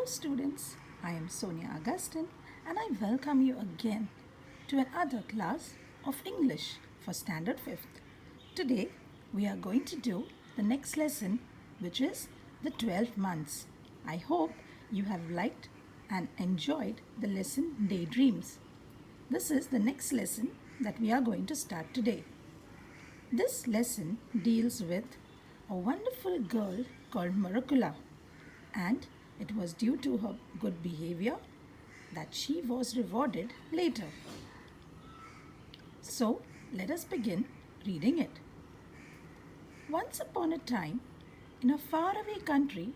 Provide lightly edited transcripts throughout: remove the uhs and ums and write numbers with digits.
Hello, students. I am Sonia Augustine and I welcome you again to another class of English for Standard 5th. Today, we are going to do the next lesson, which is the 12 months. I hope you have liked and enjoyed the lesson Daydreams. This is the next lesson that we are going to start today. This lesson deals with a wonderful girl called Marukula, and it was due to her good behavior that she was rewarded later. So, let us begin reading it. Once upon a time, in a faraway country,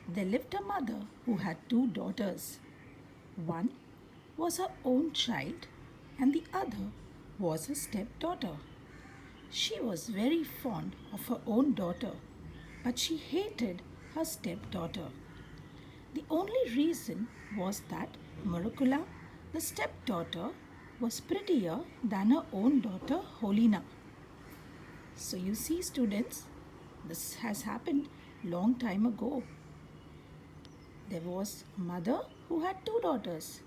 there lived a mother who had two daughters. One was her own child, and the other was her stepdaughter. She was very fond of her own daughter, but she hated her stepdaughter. The only reason was that Marukula, the stepdaughter, was prettier than her own daughter Holina. So you see, students, this has happened long time ago. There was a mother who had two daughters,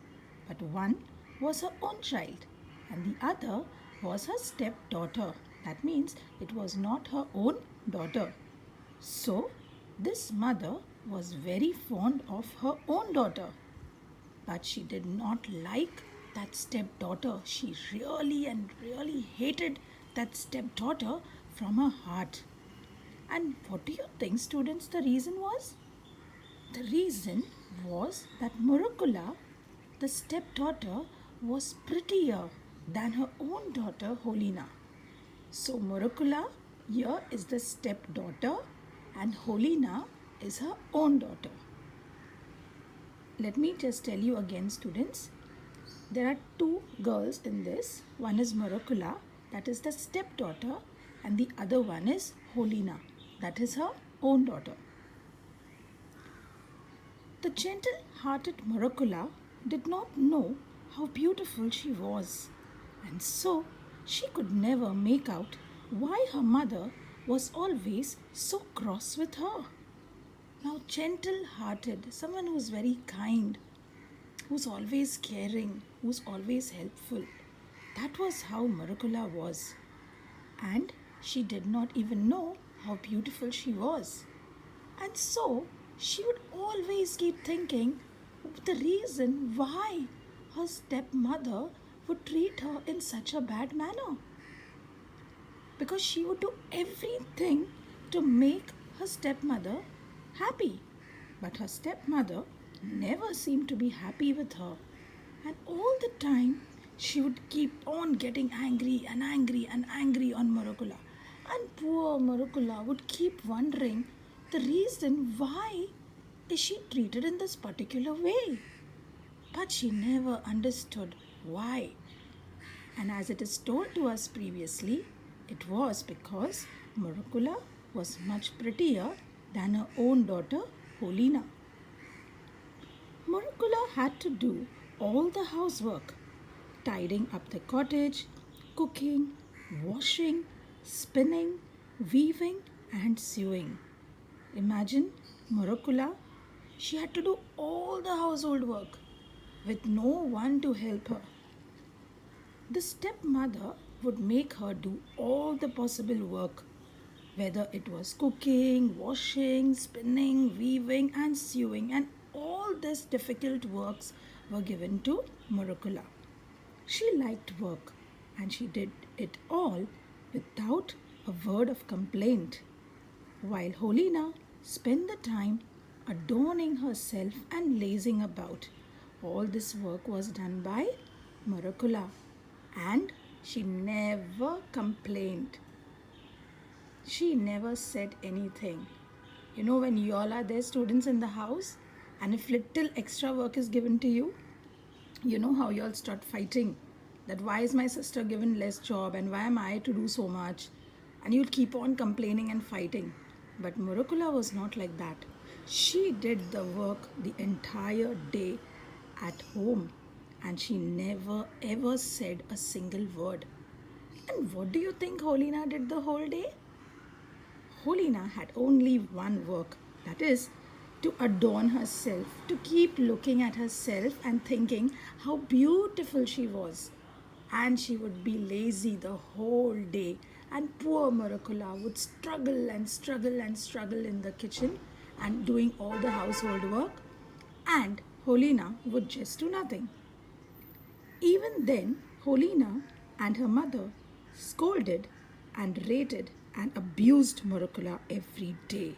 but one was her own child and the other was her stepdaughter. That means it was not her own daughter. So this mother was very fond of her own daughter, but she did not like that stepdaughter. She really hated that stepdaughter from her heart. And what do you think, students, the reason was? The reason was that Murukula, the stepdaughter, was prettier than her own daughter Holina. So Murukula here is the stepdaughter and Holina is her own daughter. Let me just tell you again, students. There are two girls in this. One is Murukula, that is the stepdaughter, and the other one is Holina, that is her own daughter. The gentle-hearted Murukula did not know how beautiful she was, and so she could never make out why her mother was always so cross with her. Now, gentle-hearted, someone who's very kind, who's always caring, who's always helpful. That was how Marukula was. And she did not even know how beautiful she was. And so, she would always keep thinking the reason why her stepmother would treat her in such a bad manner. Because she would do everything to make her stepmother happy. But her stepmother never seemed to be happy with her. And all the time, she would keep on getting angry on Marukula. And poor Marukula would keep wondering the reason why is she treated in this particular way. But she never understood why. And as it is told to us previously, it was because Marukula was much prettier than her own daughter Holina. Marukula had to do all the housework, tidying up the cottage, cooking, washing, spinning, weaving and sewing. Imagine Marukula, she had to do all the household work with no one to help her. The stepmother would make her do all the possible work, whether it was cooking, washing, spinning, weaving and sewing, and all these difficult works were given to Marukula. She liked work and she did it all without a word of complaint, while Holina spent the time adorning herself and lazing about. All this work was done by Marukula and she never complained. She never said anything. You know, when you all are there, students in the house, and if little extra work is given to you, you know how you all start fighting that why is my sister given less job and why am I to do so much? And you'll keep on complaining and fighting. But Murukula was not like that. She did the work the entire day at home and she never ever said a single word. And what do you think Holina did the whole day? Holina had only one work, that is to adorn herself, to keep looking at herself and thinking how beautiful she was. And she would be lazy the whole day. And poor Marukula would struggle and struggle and struggle in the kitchen and doing all the household work. And Holina would just do nothing. Even then, Holina and her mother scolded and rated and abused Morukula every day.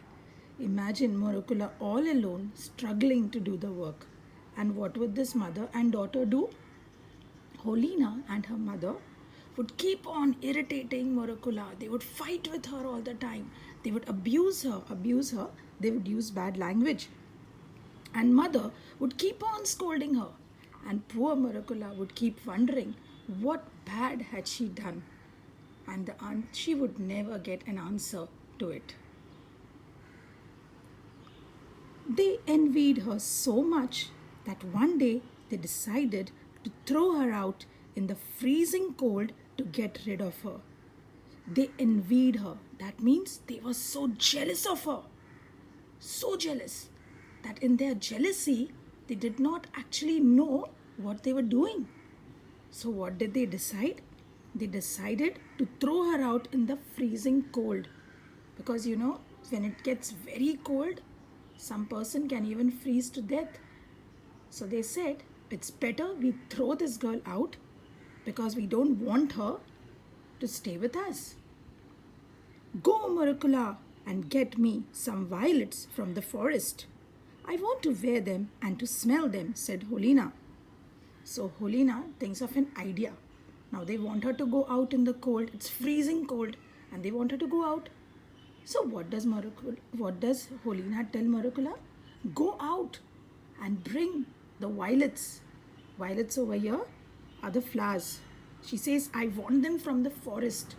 Imagine Morukula all alone struggling to do the work. And what would this mother and daughter do? Holina and her mother would keep on irritating Morukula. They would fight with her all the time. They would abuse her. They would use bad language. And mother would keep on scolding her. And poor Morukula would keep wondering what bad had she done. And she would never get an answer to it. They envied her so much that one day they decided to throw her out in the freezing cold to get rid of her. They envied her. That means they were so jealous of her. So jealous that in their jealousy, they did not actually know what they were doing. So what did they decide? They decided to throw her out in the freezing cold. Because when it gets very cold, some person can even freeze to death. So they said, it's better we throw this girl out because we don't want her to stay with us. Go, Marukula, and get me some violets from the forest. I want to wear them and to smell them, said Holina. So Holina thinks of an idea. Now they want her to go out in the cold. It's freezing cold and they want her to go out. So what does Holina tell Marukula? Go out and bring the violets. Violets over here are the flowers. She says, I want them from the forest.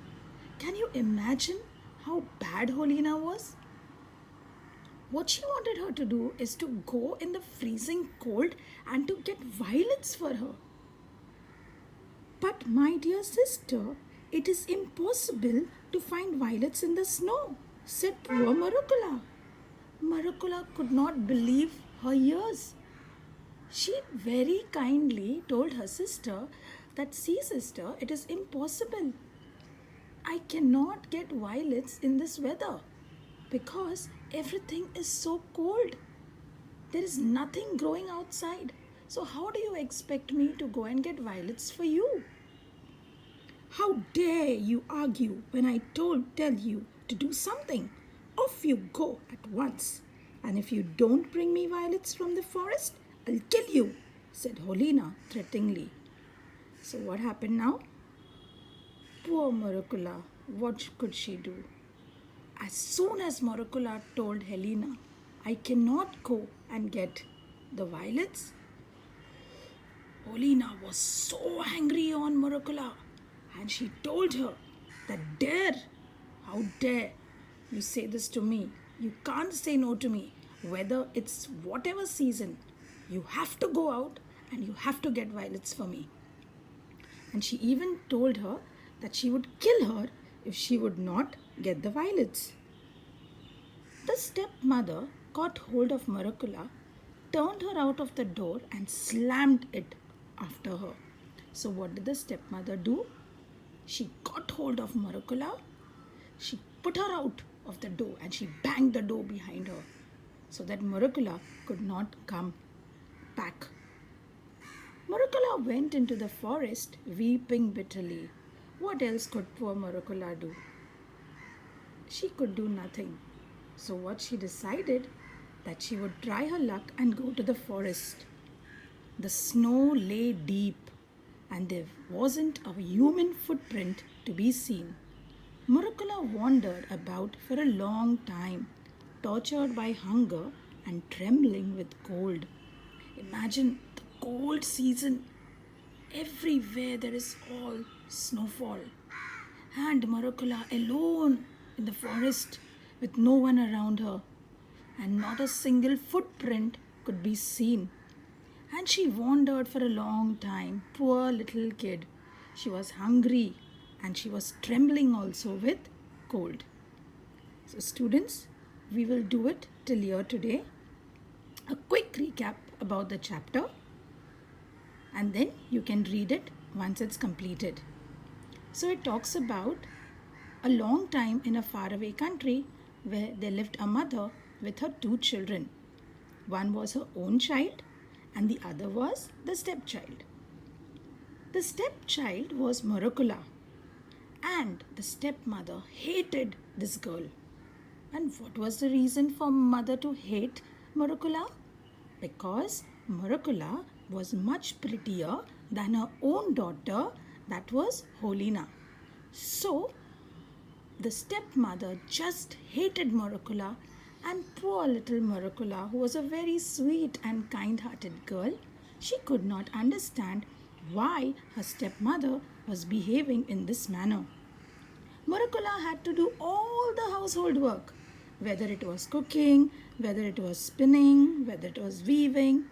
Can you imagine how bad Holina was? What she wanted her to do is to go in the freezing cold and to get violets for her. But my dear sister, it is impossible to find violets in the snow, said poor Marukula. Marukula could not believe her ears. She very kindly told her sister that, see sister, it is impossible. I cannot get violets in this weather because everything is so cold. There is nothing growing outside. So how do you expect me to go and get violets for you? How dare you argue when I tell you to do something? Off you go at once. And if you don't bring me violets from the forest, I'll kill you, said Holina threateningly. So what happened now? Poor Marukula, what could she do? As soon as Marukula told Helena, I cannot go and get the violets, Helena was so angry on Marukula and she told her that how dare you say this to me? You can't say no to me. Whether it's whatever season, you have to go out and you have to get violets for me. And she even told her that she would kill her if she would not get the violets. The stepmother caught hold of Marukula, turned her out of the door and slammed it after her. So what did the stepmother do? She got hold of Marukula, she put her out of the door and she banged the door behind her so that Marukula could not come back. Marukula went into the forest weeping bitterly. What else could poor Marukula do? She could do nothing. So what she decided, that she would try her luck and go to the forest. The snow lay deep and there wasn't a human footprint to be seen. Marukula wandered about for a long time, tortured by hunger and trembling with cold. Imagine the cold season. Everywhere there is all snowfall. And Marukula alone in the forest with no one around her. And not a single footprint could be seen. And she wandered for a long time. Poor little kid. She was hungry and she was trembling also with cold. So students, we will do it till here today. a quick recap about the chapter, and then you can read it once it's completed. So it talks about a long time in a faraway country where there lived a mother with her two children. One was her own child and the other was the stepchild. The stepchild was Morokula, and the stepmother hated this girl. And what was the reason for mother to hate Morokula? Because Morokula was much prettier than her own daughter, that was Holina. So the stepmother just hated Morokula, and poor little Morokula, who was a very sweet and kind-hearted girl, she could not understand why her stepmother was behaving in this manner. Morokula had to do all the household work, whether it was cooking, whether it was spinning, whether it was weaving,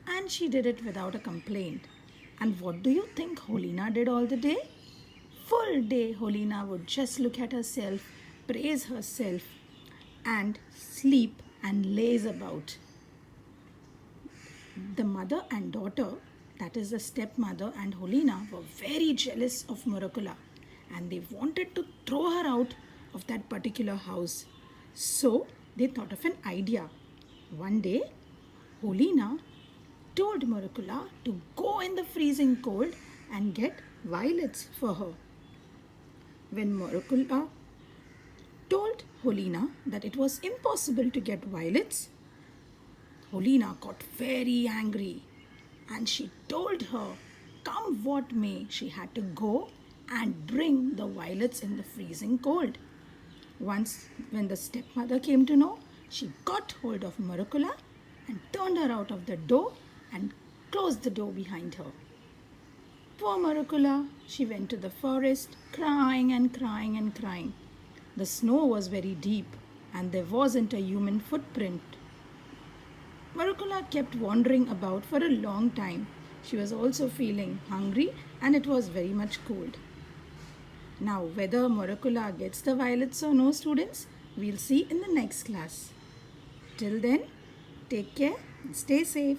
and she did it without a complaint. And what do you think Holina did all the day? Full day, Holina would just look at herself, praise herself, and sleep and laze about. The mother and daughter, that is the stepmother and Holina, were very jealous of Morokula, and they wanted to throw her out of that particular house. So they thought of an idea. One day, Holina told Morokula to go in the freezing cold and get violets for her. When Morokula told Holina that it was impossible to get violets, Holina got very angry and she told her, come what may, she had to go and bring the violets in the freezing cold. Once, when the stepmother came to know, she got hold of Morokula and turned her out of the door and closed the door behind her. Poor Morokula, she went to the forest crying and crying and crying. The snow was very deep and there wasn't a human footprint. Morokula kept wandering about for a long time. She was also feeling hungry and it was very much cold. Now, whether Morokula gets the violets or no, students, we'll see in the next class. Till then, take care and stay safe.